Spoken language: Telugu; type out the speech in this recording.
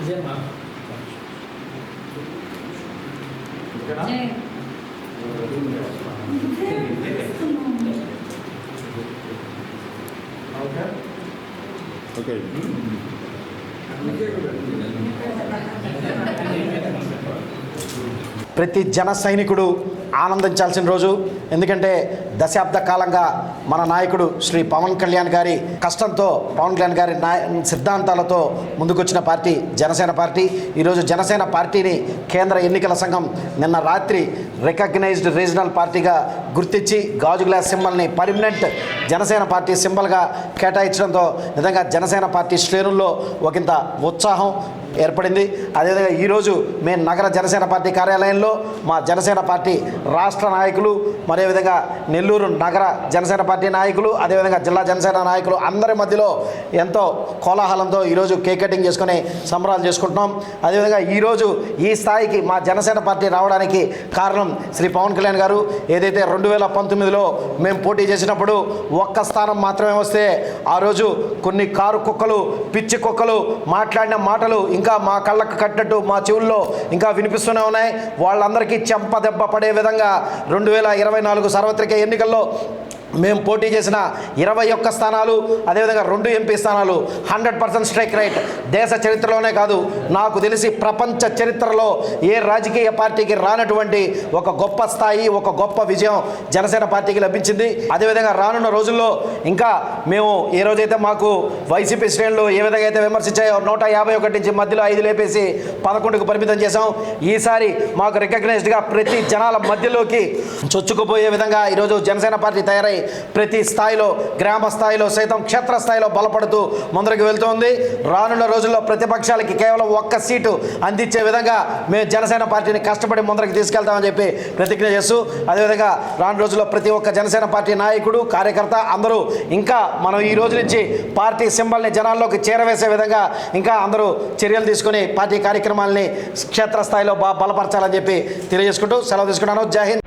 Okay. ప్రతి జన సైనికుడు ఆనందించాల్సిన రోజు. ఎందుకంటే దశాబ్ద కాలంగా మన నాయకుడు శ్రీ పవన్ కళ్యాణ్ గారి కష్టంతో, పవన్ కళ్యాణ్ గారి సిద్ధాంతాలతో ముందుకొచ్చిన పార్టీ జనసేన పార్టీ. ఈరోజు జనసేన పార్టీని కేంద్ర ఎన్నికల సంఘం నిన్న రాత్రి రికగ్నైజ్డ్ రీజనల్ పార్టీగా గుర్తించి గాజు గ్లాస్ సింబల్ని పర్మనెంట్ జనసేన పార్టీ సింబల్గా కేటాయించడంతో నిజంగా జనసేన పార్టీ శ్రేణుల్లో ఒకంత ఉత్సాహం ఏర్పడింది. అదేవిధంగా ఈరోజు మేము నగర జనసేన పార్టీ కార్యాలయంలో మా జనసేన పార్టీ రాష్ట్ర నాయకులు, అదేవిధంగా నెల్లూరు నగర జనసేన పార్టీ నాయకులు, అదేవిధంగా జిల్లా జనసేన నాయకులు అందరి మధ్యలో ఎంతో కోలాహలంతో ఈరోజు కేక్ కటింగ్ చేసుకుని సంబరాలు చేసుకుంటున్నాం. అదేవిధంగా ఈరోజు ఈ స్థాయికి మా జనసేన పార్టీ రావడానికి కారణం శ్రీ పవన్ కళ్యాణ్ గారు. ఏదైతే 2019లో మేము పోటీ చేసినప్పుడు ఒక్క స్థానం మాత్రమే వస్తే ఆ రోజు కొన్ని కారు కుక్కలు, పిచ్చి కుక్కలు మాట్లాడిన మాటలు ఇంకా మా కళ్ళకు కట్టినట్టు మా చెవుల్లో ఇంకా వినిపిస్తూనే ఉన్నాయి. వాళ్ళందరికీ చెంప దెబ్బ పడే విధంగా 2024 సార్వత్రిక ఎన్నికల్లో మేము పోటీ చేసిన 21 స్థానాలు, అదేవిధంగా 2 ఎంపీ స్థానాలు 100% స్ట్రైక్ రైట్. దేశ చరిత్రలోనే కాదు, నాకు తెలిసి ప్రపంచ చరిత్రలో ఏ రాజకీయ పార్టీకి రానటువంటి ఒక గొప్ప స్థాయి, ఒక గొప్ప విజయం జనసేన పార్టీకి లభించింది. అదేవిధంగా రానున్న రోజుల్లో ఇంకా మేము ఏ రోజైతే మాకు వైసీపీ శ్రేణులు ఏ విధంగా అయితే విమర్శించాయో 151 నుంచి మధ్యలో 5 లేపేసి 11కు పరిమితం చేశాం. ఈసారి మాకు రికగ్నైజ్డ్గా ప్రతి జనాల మధ్యలోకి చొచ్చుకుపోయే విధంగా ఈరోజు జనసేన పార్టీ తయారై ప్రతి స్థాయిలో, గ్రామ స్థాయిలో సైతం క్షేత్రస్థాయిలో బలపడుతూ ముందరికి వెళ్తోంది. రానున్న రోజుల్లో ప్రతిపక్షాలకి కేవలం 1 సీటు అందించే విధంగా మేము జనసేన పార్టీని కష్టపడి ముందరికి తీసుకెళ్తామని చెప్పి ప్రతిజ్ఞ చేస్తూ, అదేవిధంగా రానున్న రోజుల్లో ప్రతి ఒక్క జనసేన పార్టీ నాయకుడు, కార్యకర్త అందరూ ఇంకా మనం ఈ రోజు నుంచి పార్టీ సింబల్ని జనాల్లోకి చేరవేసే విధంగా ఇంకా అందరూ చర్యలు తీసుకుని పార్టీ కార్యక్రమాలని క్షేత్రస్థాయిలో బలపరచాలని చెప్పి తెలియజేసుకుంటూ సెలవు తీసుకున్నాను. జై హింద్.